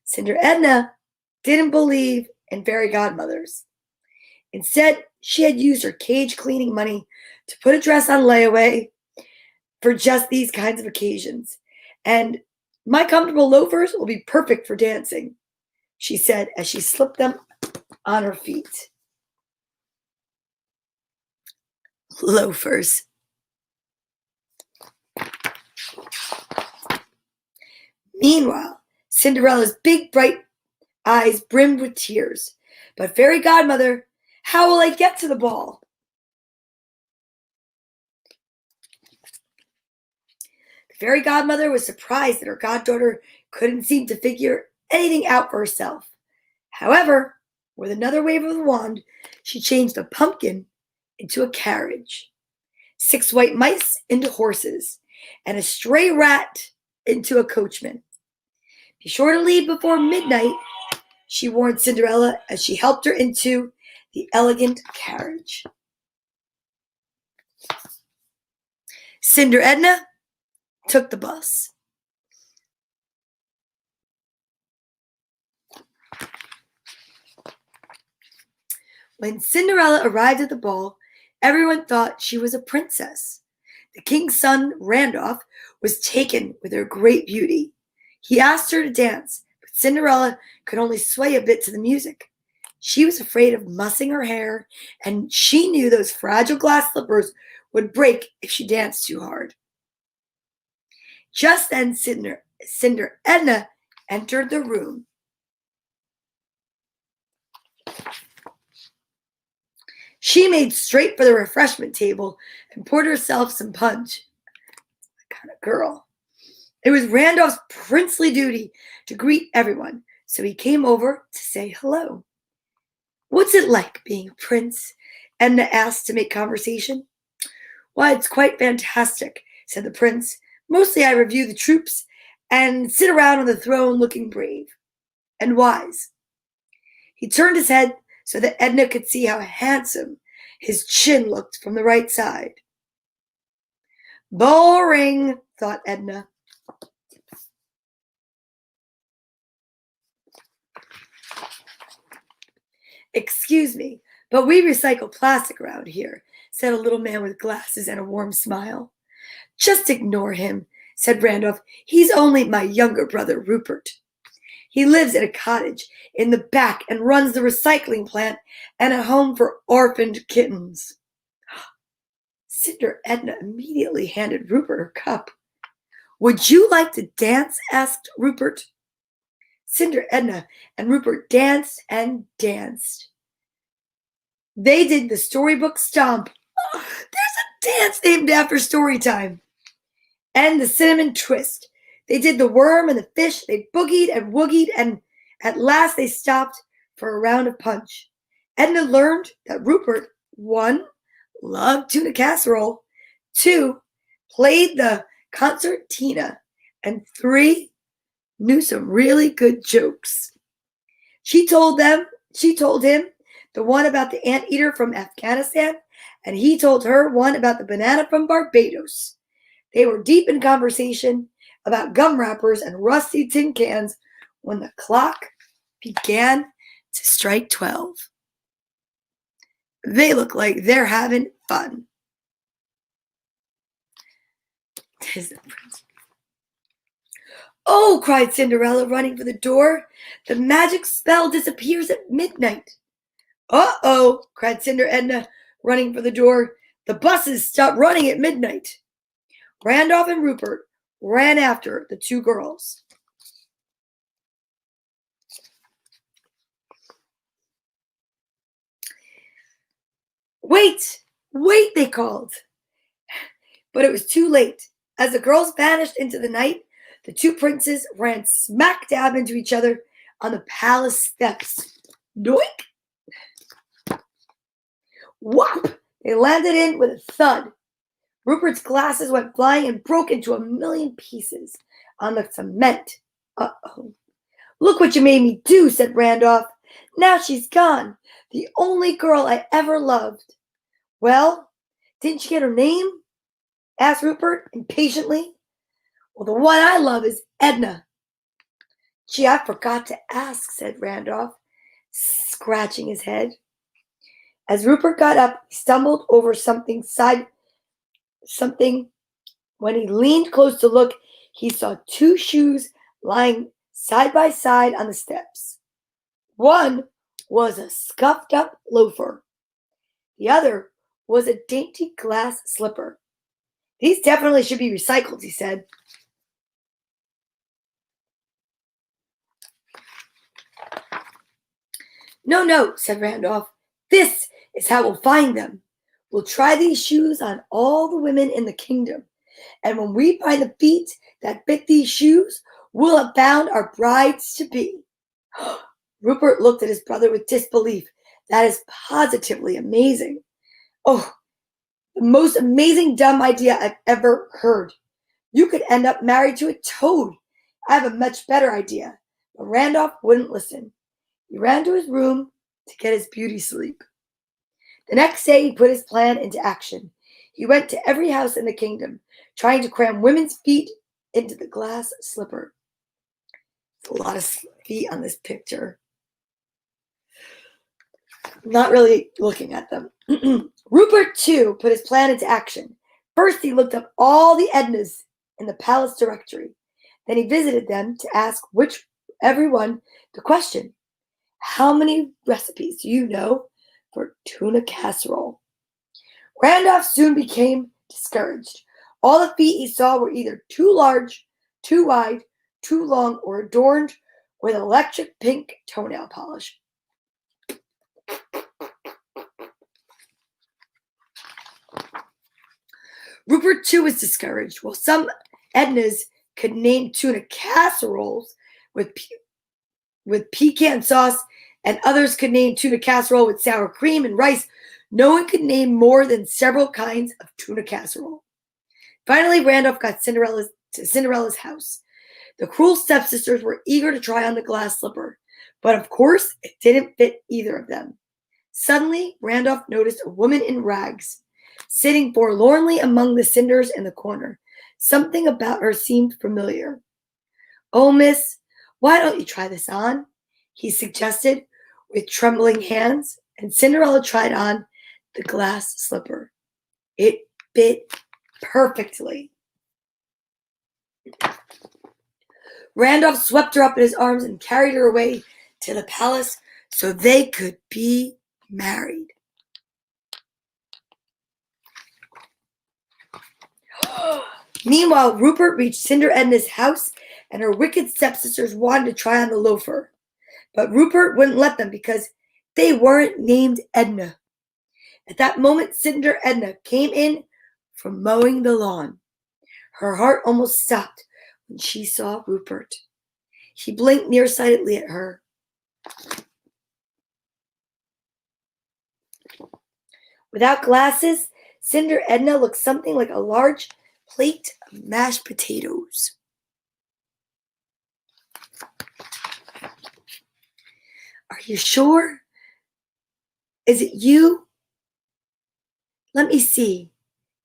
A: Cinderella Edna didn't believe in fairy godmothers. Instead, she had used her cage cleaning money to put a dress on layaway for just these kinds of occasions. And my comfortable loafers will be perfect for dancing, she said as she slipped them on her feet. Loafers. Meanwhile, Cinderella's big bright eyes brimmed with tears. But fairy godmother, how will I get to the ball? The fairy godmother was surprised that her goddaughter couldn't seem to figure anything out for herself. However, with another wave of the wand, she changed a pumpkin into a carriage, 6 white mice into horses, and a stray rat into a coachman. Be sure to leave before midnight, she warned Cinderella as she helped her into the elegant carriage. Cinder Edna took the bus. When Cinderella arrived at the ball, everyone thought she was a princess. The king's son, Randolph, was taken with her great beauty. He asked her to dance, but Cinderella could only sway a bit to the music. She was afraid of mussing her hair, and she knew those fragile glass slippers would break if she danced too hard. Just then, Cinder Edna entered the room. She made straight for the refreshment table and poured herself some punch. That kind of girl. It was Randolph's princely duty to greet everyone, so he came over to say hello. What's it like being a prince? Edna asked to make conversation. Why, it's quite fantastic, said the prince. Mostly I review the troops and sit around on the throne looking brave and wise. He turned his head so that Edna could see how handsome his chin looked from the right side. Boring, thought Edna. Excuse me, but we recycle plastic around here, said a little man with glasses and a warm smile. Just ignore him, said Randolph. He's only my younger brother, Rupert. He lives in a cottage in the back and runs the recycling plant and a home for orphaned kittens. Cinder Edna immediately handed Rupert her cup. Would you like to dance? Asked Rupert. Cinder Edna and Rupert danced and danced. They did the storybook stomp. Oh, there's a dance named after story time. And the cinnamon twist. They did the worm and the fish. They boogied and woogied, and at last they stopped for a round of punch. Edna learned that Rupert, 1, loved tuna casserole, 2, played the concertina, and 3, knew some really good jokes. She told him the one about the anteater from Afghanistan, and he told her one about the banana from Barbados. They were deep in conversation about gum wrappers and rusty tin cans when the clock began to strike 12. They look like they're having fun. Oh, cried Cinderella, running for the door. The magic spell disappears at midnight. Uh-oh, cried Cinder Edna, running for the door. The buses stop running at midnight. Randolph and Rupert ran after the 2 girls. Wait, wait, they called. But it was too late. As the girls vanished into the night, the 2 princes ran smack dab into each other on the palace steps. Doink! Whop! They landed in with a thud. Rupert's glasses went flying and broke into a million pieces on the cement. Uh-oh. Look what you made me do, said Randolph. Now she's gone, the only girl I ever loved. Well, didn't you get her name? Asked Rupert impatiently. Well, the one I love is Edna. Gee, I forgot to ask, said Randolph, scratching his head. As Rupert got up, he stumbled over something. When he leaned close to look, he saw 2 shoes lying side by side on the steps. One was a scuffed up loafer. The other was a dainty glass slipper. These definitely should be recycled, he said. No, no, said Randolph. This is how we'll find them. We'll try these shoes on all the women in the kingdom. And when we find the feet that fit these shoes, we'll have found our brides-to-be. Rupert looked at his brother with disbelief. That is positively amazing. Oh, the most amazing dumb idea I've ever heard. You could end up married to a toad. I have a much better idea. But Randolph wouldn't listen. He ran to his room to get his beauty sleep. The next day, he put his plan into action. He went to every house in the kingdom, trying to cram women's feet into the glass slipper. There's a lot of feet on this picture. I'm not really looking at them. Rupert, too, put his plan into action. First, he looked up all the Ednas in the palace directory. Then he visited them to ask everyone the question, how many recipes do you know for tuna casserole? Randolph soon became discouraged. All the feet he saw were either too large, too wide, too long, or adorned with electric pink toenail polish. Rupert, too, was discouraged. While some Ednas could name tuna casseroles with pecan sauce, and others could name tuna casserole with sour cream and rice, no one could name more than several kinds of tuna casserole. Finally, Randolph got to Cinderella's house. The cruel stepsisters were eager to try on the glass slipper, but of course, it didn't fit either of them. Suddenly, Randolph noticed a woman in rags, sitting forlornly among the cinders in the corner. Something about her seemed familiar. "Oh, miss, why don't you try this on?" he suggested with trembling hands, and Cinderella tried on the glass slipper. It fit perfectly. Randolph swept her up in his arms and carried her away to the palace so they could be married. Meanwhile, Rupert reached Cinder Edna's house, and her wicked stepsisters wanted to try on the loafer. But Rupert wouldn't let them because they weren't named Edna. At that moment, Cinder Edna came in from mowing the lawn. Her heart almost stopped when she saw Rupert. He blinked nearsightedly at her. Without glasses, Cinder Edna looked something like a large plate of mashed potatoes. "Are you sure? Is it you? Let me see.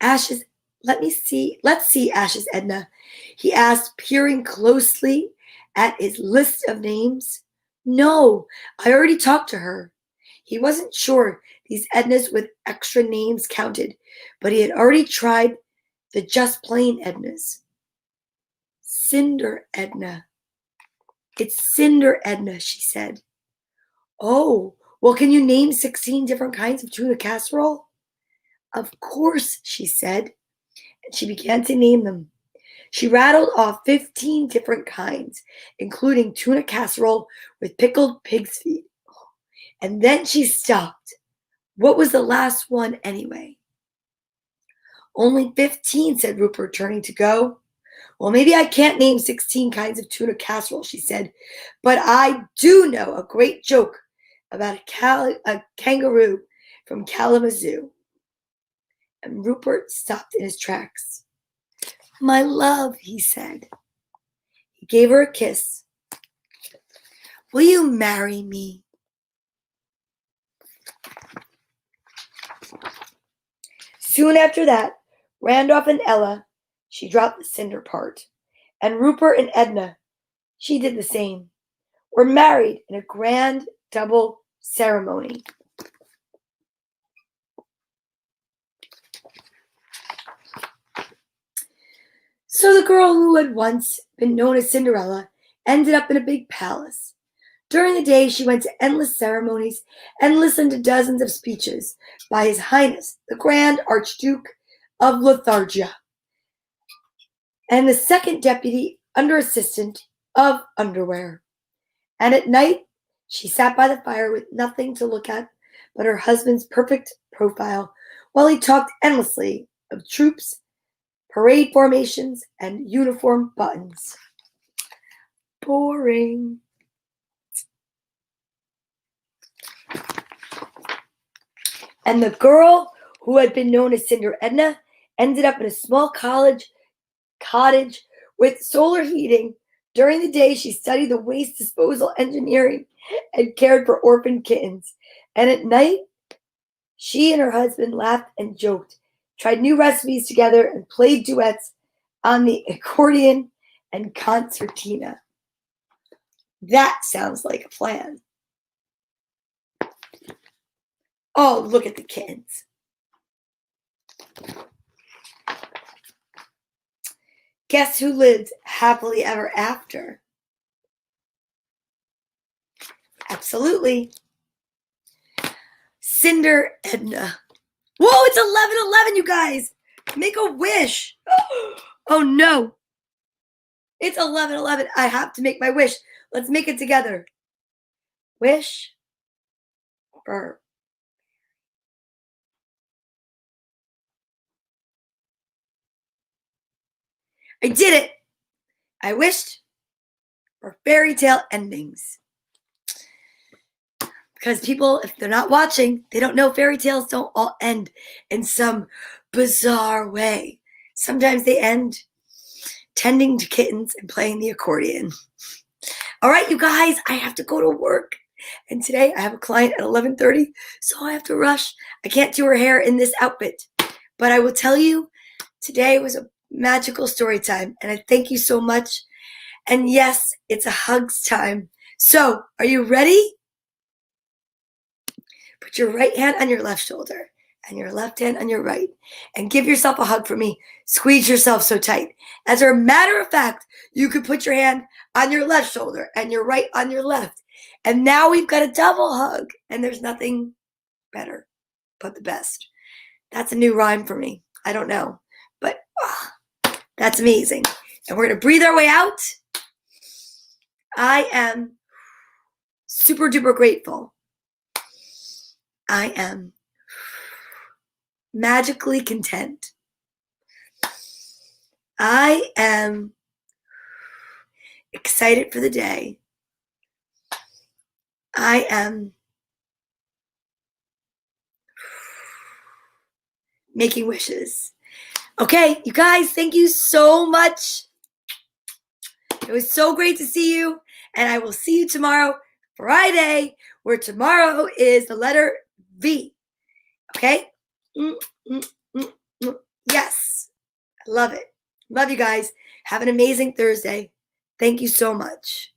A: Ashes, let's see, Ashes Edna," he asked, peering closely at his list of names. "No, I already talked to her." He wasn't sure these Ednas with extra names counted, but he had already tried the just plain Ednas. "Cinder Edna. It's Cinder Edna," she said. "Oh, well, can you name 16 different kinds of tuna casserole?" "Of course," she said, and she began to name them. She rattled off 15 different kinds, including tuna casserole with pickled pig's feet. And then she stopped. What was the last one anyway? "Only 15, said Rupert, turning to go. "Well, maybe I can't name 16 kinds of tuna casserole," she said, "but I do know a great joke about a kangaroo from Kalamazoo." And Rupert stopped in his tracks. "My love," he said. He gave her a kiss. "Will you marry me?" Soon after that, Randolph and Ella, she dropped the cinder part, and Rupert and Edna, she did the same, were married in a grand double ceremony. So the girl who had once been known as Cinderella ended up in a big palace. During the day, she went to endless ceremonies and listened to dozens of speeches by His Highness, the Grand Archduke of Lotharingia, and the second deputy under assistant of underwear. And at night, she sat by the fire with nothing to look at but her husband's perfect profile while he talked endlessly of troops, parade formations, and uniform buttons. Boring. And the girl who had been known as Cinderella Edna ended up in a small cottage with solar heating. During the day, she studied the waste disposal engineering and cared for orphan kittens. And at night, she and her husband laughed and joked, tried new recipes together, and played duets on the accordion and concertina. That sounds like a plan. Oh, look at the kittens. Guess who lived happily ever after? Absolutely. Cinderella Edna. Whoa, it's 11:11, you guys. Make a wish. Oh no. It's 11:11. I have to make my wish. Let's make it together. Wish for I did it. I wished for fairy tale endings. Because people, if they're not watching, they don't know fairy tales don't all end in some bizarre way. Sometimes they end tending to kittens and playing the accordion. All right, you guys, I have to go to work. And today I have a client at 11:30, so I have to rush. I can't do her hair in this outfit. But I will tell you, today was a magical story time, and I thank you so much. And yes, it's a hugs time. So, are you ready? Put your right hand on your left shoulder and your left hand on your right, and give yourself a hug for me. Squeeze yourself so tight. As a matter of fact, you could put your hand on your left shoulder and your right on your left. And now we've got a double hug, and there's nothing better but the best. That's a new rhyme for me. I don't know, but that's amazing. And we're going to breathe our way out. I am super duper grateful. I am magically content. I am excited for the day. I am making wishes. Okay, you guys, thank you so much. It was so great to see you, and I will see you tomorrow, Friday, where tomorrow is the letter V. Okay? Yes. I love it. Love you guys. Have an amazing Thursday. Thank you so much.